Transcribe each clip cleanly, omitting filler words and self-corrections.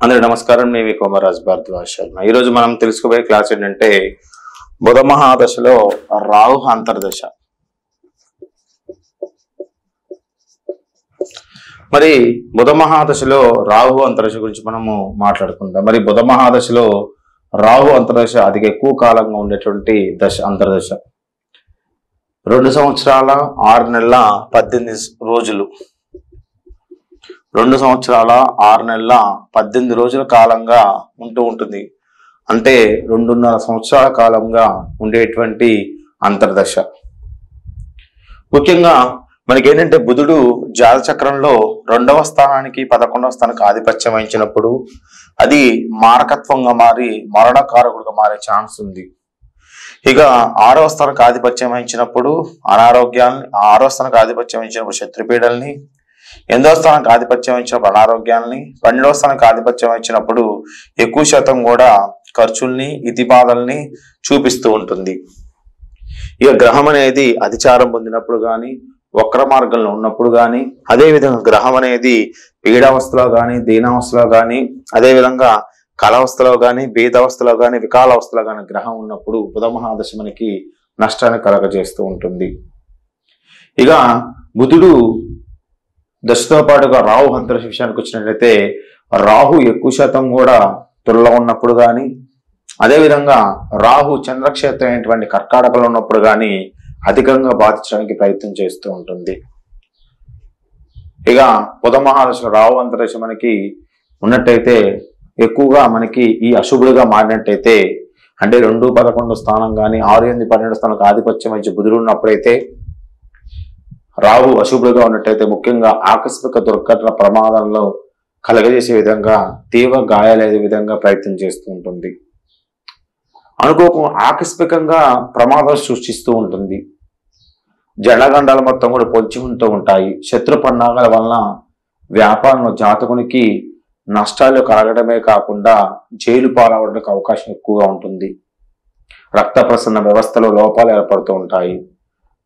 అందరికీ నమస్కారం. నేను కుమారాజ్ భారద్వాజ్ శర్మ. ఈరోజు మనం తెలుసుకోబోయే క్లాస్ ఏంటంటే బుధ మహాదశలో రాహు అంతర్దశ. మరి బుధ మహాదశలో రాహు అంతర్దశ గురించి మనము మాట్లాడుకుందాం. మరి బుధ మహాదశలో రాహు అంతర్దశ అతి ఎక్కువ కాలంగా ఉండేటువంటి దశ అంతర్దశ. 2 సంవత్సరాల 6 నెలల 18 రోజులు, 2 సంవత్సరాల 6 నెలల 18 రోజుల కాలంగా ఉంటూ ఉంటుంది. అంటే 2.5 సంవత్సరాల కాలంగా ఉండేటువంటి అంతర్దశ. ముఖ్యంగా మనకేంటంటే బుధుడు జాతచక్రంలో 2వ స్థానానికి 11వ స్థానానికి ఆధిపత్యం వహించినప్పుడు అది మారకత్వంగా మారి మరణకారకుడుగా మారే ఛాన్స్ ఉంది. ఇక 6వ స్థానానికి ఆధిపత్యం వహించినప్పుడు అనారోగ్యాన్ని, 6వ స్థానానికి ఆధిపత్యం వహించినప్పుడు శత్రుపీడల్ని, 8వ స్థానానికి ఆధిపత్యం వహించినప్పుడు అనారోగ్యాన్ని, 12వ స్థానానికి ఆధిపత్యం వహించినప్పుడు ఎక్కువ శాతం కూడా ఖర్చుల్ని, ఇతిబాధల్ని చూపిస్తూ ఉంటుంది. ఇక గ్రహం అనేది అధిచారం పొందినప్పుడు కానీ, వక్ర మార్గంలో ఉన్నప్పుడు కానీ, అదేవిధంగా గ్రహం అనేది పీడావస్థలో కానీ, దీనావస్థలో కానీ, అదేవిధంగా కలావస్థలో కానీ, భేదావస్థలో కానీ, వికాలావస్థలో కానీ గ్రహం ఉన్నప్పుడు బుధ మహాదశ మనకి నష్టాన్ని కలగజేస్తూ ఉంటుంది. ఇక బుధుడు దశతో పాటుగా రాహు అంతర్దశ విషయానికి వచ్చినట్లయితే రాహు ఎక్కువ శాతం కూడా తులలో ఉన్నప్పుడు కానీ, అదేవిధంగా రాహు చంద్రక్షేత్రం అయినటువంటి కర్కాటకలో ఉన్నప్పుడు కానీ అధికంగా బాధించడానికి ప్రయత్నం చేస్తూ ఉంటుంది. ఇక బుధ మహాదశలో రాహు అంతర్దశ మనకి ఉన్నట్టయితే ఎక్కువగా మనకి ఈ అశుభుడుగా మారినట్టయితే, అంటే 2-11 స్థానం కానీ 6-8-12 స్థానానికి ఆధిపత్యం వహించి బుధుడు ఉన్నప్పుడైతే, రాహు అశుభుడుగా ఉన్నట్టయితే ముఖ్యంగా ఆకస్మిక దుర్ఘటన ప్రమాదంలో కలగజేసే విధంగా, తీవ్ర గాయాలయ్యే విధంగా ప్రయత్నం చేస్తూ ఉంటుంది. ఆకస్మికంగా ప్రమాదం సృష్టిస్తూ ఉంటుంది. జలగండాలు మొత్తం కూడా పొంచి ఉంటూ ఉంటాయి. శత్రు పన్నాగాల వలన వ్యాపారంలో జాతకునికి నష్టాలు కలగడమే కాకుండా జైలు పాలవడానికి అవకాశం ఎక్కువగా ఉంటుంది. రక్త ప్రసరణ వ్యవస్థలో లోపాలు ఏర్పడుతూ ఉంటాయి.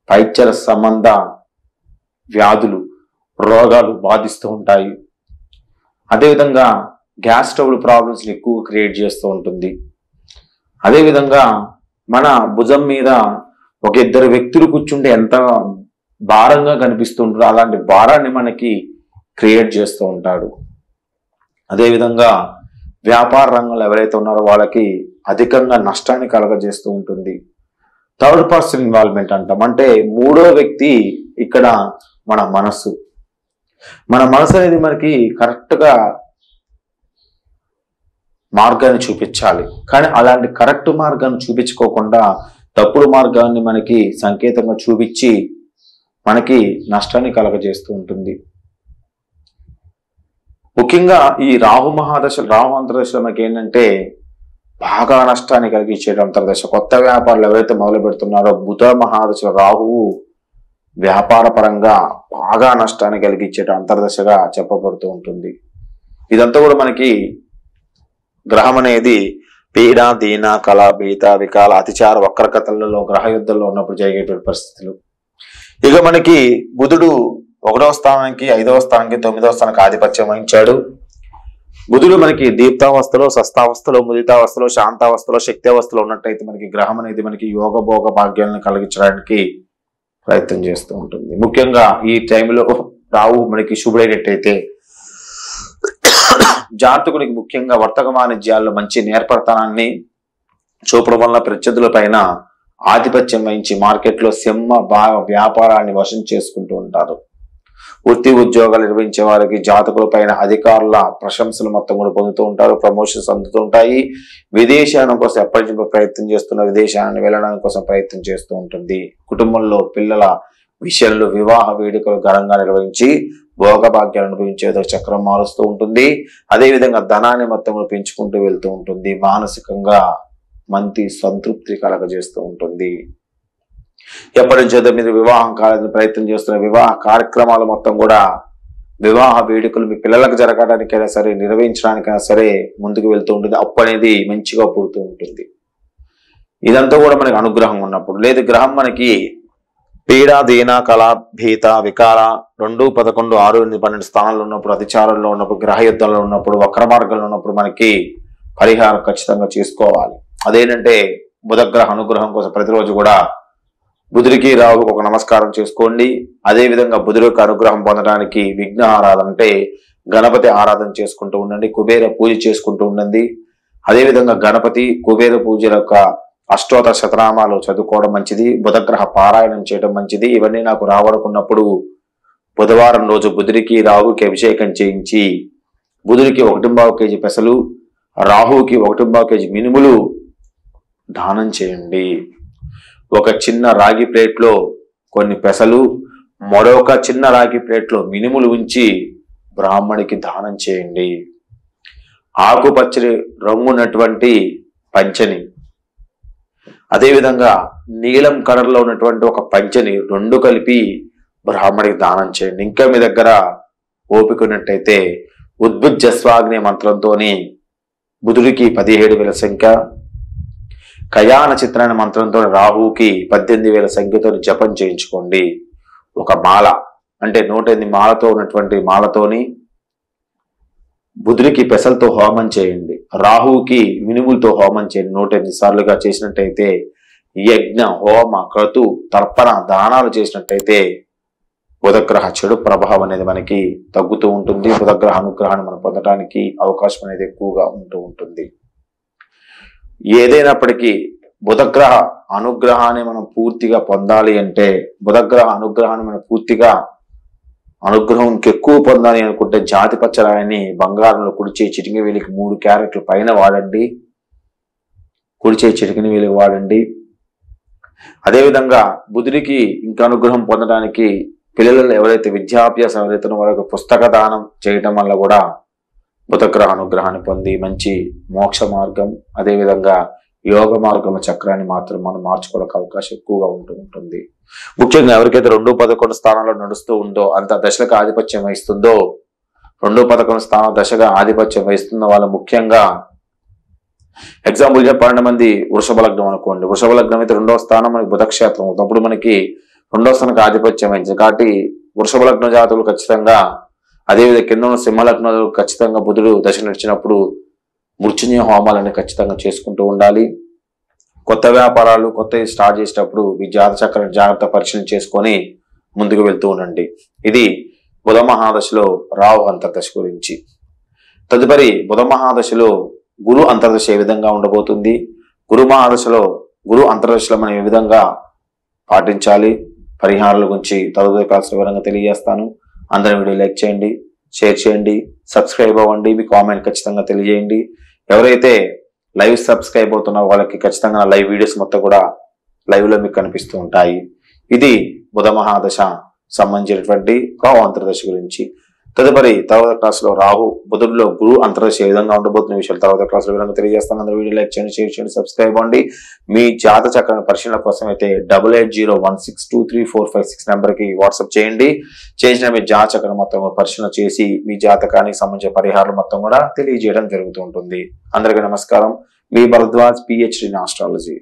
పైత్య సంబంధ వ్యాధులు, రోగాలు బాధిస్తూ ఉంటాయి. అదేవిధంగా గ్యాస్ ట్రబుల్ ప్రాబ్లమ్స్ని ఎక్కువ క్రియేట్ చేస్తూ ఉంటుంది. అదేవిధంగా మన భుజం మీద ఒక 2 వ్యక్తులు కూర్చుంటే ఎంత భారంగా కనిపిస్తుంటారో అలాంటి భారాన్ని మనకి క్రియేట్ చేస్తూ ఉంటాడు. అదేవిధంగా వ్యాపార రంగంలో ఎవరైతే ఉన్నారో వాళ్ళకి అధికంగా నష్టాన్ని కలగజేస్తూ ఉంటుంది. థర్డ్ పర్సన్ ఇన్వాల్వ్మెంట్ అంటాం. అంటే 3వ వ్యక్తి ఇక్కడ మన మనసు. మన మనసు అనేది మనకి కరెక్ట్గా మార్గాన్ని చూపించాలి. కానీ అలాంటి కరెక్ట్ మార్గాన్ని చూపించుకోకుండా తప్పుడు మార్గాన్ని మనకి సంకేతంగా చూపించి మనకి నష్టాన్ని కలగజేస్తూ ఉంటుంది. ముఖ్యంగా ఈ రాహు అంతర్దశలో మనకి ఏంటంటే బాగా నష్టాన్ని కలిగించే అంతర్దశ. కొత్త వ్యాపారాలు ఎవరైతే మొదలు పెడుతున్నారో బుధ మహాదశలో రాహువు వ్యాపార పరంగా బాగా నష్టాన్ని కలిగించే అంతర్దశగా చెప్పబడుతూ ఉంటుంది. ఇదంతా కూడా మనకి గ్రహం అనేది పీడ, దీన, కళ, భీత, వికాల, అతిచార, వక్రకథలలో గ్రహ యుద్ధంలో ఉన్నప్పుడు జరిగేటువంటి పరిస్థితులు. ఇక మనకి బుధుడు 1వ స్థానానికి, 5వ స్థానానికి, 9వ స్థానానికి ఆధిపత్యం వహించాడు. బుధుడు మనకి దీప్తావస్థలో, స్వస్థావస్థలో, ముదితావస్థలో, శాంతావస్థలో, శక్తి అవస్థలో ఉన్నట్టయితే మనకి గ్రహం అనేది మనకి యోగ భోగ భాగ్యాలను కలిగించడానికి ప్రయత్నం చేస్తూ ఉంటుంది. ముఖ్యంగా ఈ టైంలో రాహు మనకి శుభుడైనట్టయితే జాతకునికి ముఖ్యంగా వర్తక వాణిజ్యాల్లో మంచి నేర్పడతనాన్ని చూపడం వల్ల ప్రత్యర్థుల పైన ఆధిపత్యం వహించి మార్కెట్లో వ్యాపారాన్ని వశం చేసుకుంటూ ఉంటారు. వృత్తి ఉద్యోగాలు నిర్వహించే వారికి జాతకుల పైన అధికారుల ప్రశంసలు మొత్తం కూడా పొందుతూ ఉంటారు. ప్రమోషన్స్ అందుతూ ఉంటాయి. విదేశాల కోసం ఎప్పటి నుంచి ప్రయత్నం చేస్తున్న విదేశాలను వెళ్ళడానికి కోసం ప్రయత్నం చేస్తూ ఉంటుంది. కుటుంబంలో పిల్లల విషయంలో వివాహ వేడుకలు ఘనంగా నిర్వహించి భోగభాగ్యాలు అనుభవించే చక్రం మారుస్తూ ఉంటుంది. అదేవిధంగా ధనాన్ని మొత్తం పెంచుకుంటూ వెళ్తూ ఉంటుంది. మానసికంగా మంచి సంతృప్తి కలగజేస్తూ ఉంటుంది. ఎప్పటి నుంచో మీరు వివాహం కాలేదని ప్రయత్నం చేస్తున్న వివాహ కార్యక్రమాలు మొత్తం కూడా, వివాహ వేడుకలు మీ పిల్లలకు జరగడానికైనా సరే, నిర్వహించడానికైనా సరే ముందుకు వెళ్తూ ఉంటుంది. అప్పు అనేది మంచిగా పుడుతూ ఉంటుంది. ఇదంతా కూడా మనకి అనుగ్రహం ఉన్నప్పుడు. లేదు గ్రహం మనకి పీడ దీన కళ భీత వికార 2, 11, 6, 8, 12 స్థానాల్లో ఉన్నప్పుడు, అతిచారంలో ఉన్నప్పుడు, గ్రహ యుద్ధంలో ఉన్నప్పుడు, వక్ర మార్గంలో ఉన్నప్పుడు మనకి పరిహారం ఖచ్చితంగా చేసుకోవాలి. అదేంటంటే బుధగ్రహ అనుగ్రహం కోసం ప్రతిరోజు కూడా బుధుడికి రాహుకు ఒక నమస్కారం చేసుకోండి. అదేవిధంగా బుధుడి యొక్క అనుగ్రహం పొందడానికి విఘ్న ఆరాధన అంటే గణపతి ఆరాధన చేసుకుంటూ ఉండండి. కుబేర పూజ చేసుకుంటూ ఉండండి. అదేవిధంగా గణపతి కుబేర పూజల యొక్క అష్టోత్తర శతనామాలు చదువుకోవడం మంచిది. బుధగ్రహ పారాయణం చేయడం మంచిది. ఇవన్నీ నాకు రావనుకున్నప్పుడు బుధవారం రోజు బుధుడికి రాహుకి అభిషేకం చేయించి బుధుడికి 1.5 kg పెసలు, రాహుకి 1.5 kg మినుములు దానం చేయండి. ఒక చిన్న రాగి ప్లేట్లో కొన్ని పెసలు, మరొక చిన్న రాగి ప్లేట్లో మినుములు ఉంచి బ్రాహ్మడికి దానం చేయండి. ఆకుపచ్చని రంగున్నటువంటి పంచని, అదేవిధంగా నీలం కలర్లో ఉన్నటువంటి ఒక పంచని 2 కలిపి బ్రాహ్మడికి దానం చేయండి. ఇంకా మీ దగ్గర ఓపిక ఉన్నట్టయితే ఉద్భుజ్జస్వాగ్ని మంత్రంతోని బుధుడికి 17,000 సంఖ్య, కయాన చిత్రాన్ని మంత్రంతో రాహుకి 18,000 సంఖ్యతో జపం చేయించుకోండి. ఒక మాల అంటే 108 మాలతో ఉన్నటువంటి మాలతోని బుధుడికి పెసలతో హోమం చేయండి. రాహుకి మినుములతో హోమం చేయండి. 108 సార్లుగా చేసినట్టయితే యజ్ఞ హోమ క్రతు తర్పణ దానాలు చేసినట్టయితే బుధగ్రహ చెడు ప్రభావం అనేది మనకి తగ్గుతూ ఉంటుంది. బుధగ్రహ అనుగ్రహాన్ని మనం పొందడానికి అవకాశం అనేది ఎక్కువగా ఉంటూ ఉంటుంది. ఏదైనప్పటికీ బుధగ్రహ అనుగ్రహాన్ని మనం పూర్తిగా పొందాలి అంటే, బుధగ్రహ అనుగ్రహాన్ని మనం పూర్తిగా అనుగ్రహం ఇంకెక్కువ పొందాలి అనుకుంటే జాతి పచ్చరాయని బంగారంలో కుడిచే చిటికి వేలికి 3 క్యారెట్లు పైన వాడండి. కుడిచే చిటికిన వేలికి వాడండి. అదేవిధంగా బుధుడికి ఇంకా అనుగ్రహం పొందడానికి పిల్లలలో ఎవరైతే విద్యాభ్యాసం ఎవరైతే వారికి పుస్తక దానం చేయడం వల్ల కూడా బుధగ్రహ అనుగ్రహాన్ని పొంది మంచి మోక్ష మార్గం, అదేవిధంగా యోగ మార్గం చక్రాన్ని మాత్రం మనం మార్చుకోవడానికి అవకాశం ఎక్కువగా ఉంటుంది. ముఖ్యంగా ఎవరికైతే 2, 11 స్థానాల్లో నడుస్తూ ఉందో, అంత దశగా ఆధిపత్యం వహిస్తుందో, 2, 11 స్థానం దశగా ఆధిపత్యం వహిస్తుందో వాళ్ళు ముఖ్యంగా ఎగ్జాంపుల్ చెప్పండి, మంది వృషభ లగ్నం అనుకోండి. వృషభ లగ్నం అయితే 2వ స్థానం మనకి బుధక్షేత్రం అవుతున్నప్పుడు మనకి 2వ స్థానానికి ఆధిపత్యం వహించింది కాబట్టి వృషభ లగ్న జాతకులు ఖచ్చితంగా, అదేవిధంగా కింద ఉన్న సింహ లగ్నాలు ఖచ్చితంగా బుధుడు దశ నడిచినప్పుడు మృత్యుంజయ హోమాలని ఖచ్చితంగా చేసుకుంటూ ఉండాలి. కొత్త వ్యాపారాలు కొత్తవి స్టార్ట్ చేసేటప్పుడు మీ జాతచక్రాన్ని జాగ్రత్త పరిశీలన చేసుకొని ముందుకు వెళ్తూ ఉండండి. ఇది బుధ మహాదశలో రాహు అంతర్దశ గురించి. తదుపరి బుధ మహాదశలో గురు అంతర్దశ ఏ విధంగా ఉండబోతుంది, గురు అంతర్దశలో మనం ఏ విధంగా పాటించాలి, పరిహారాల గురించి తదుపరి క్లాసులో వివరంగా తెలియజేస్తాను. అందరూ వీడియో లైక్ చేయండి, షేర్ చేయండి, సబ్స్క్రైబ్ అవ్వండి. మీ కామెంట్ ఖచ్చితంగా తెలియజేయండి. ఎవరైతే లైవ్ సబ్స్క్రైబ్ అవుతున్నారో వాళ్ళకి ఖచ్చితంగా లైవ్ వీడియోస్ మొత్తం కూడా లైవ్ లో మీకు కనిపిస్తూ ఉంటాయి. ఇది బుధ మహాదశ సంబంధించినటువంటి రాహు అంతర్దశ గురించి. తదుపరి తర్వాత క్లాసులో రాహు బుధుడిలో గురు అంతర్దశ ఏ విధంగా ఉండబోతున్న విషయాలు తర్వాత క్లాసులో వివరంగా తెలియజేస్తాను. అందరూ వీడియో లైక్ చేయండి, షేర్ చేయండి, సబ్స్క్రైబ్ అవ్వండి. మీ జాత చక్ర పరిశీలన కోసం అయితే 8801623456 నెంబర్కి వాట్సాప్ చేయండి. చేసిన మీ జాత చక్రం మొత్తం పరిశీలన చేసి మీ జాతకానికి సంబంధించిన పరిహారం మొత్తం కూడా తెలియజేయడం జరుగుతూ ఉంటుంది. అందరికీ నమస్కారం. మీ భరద్వాజ్ PhD in Astrology.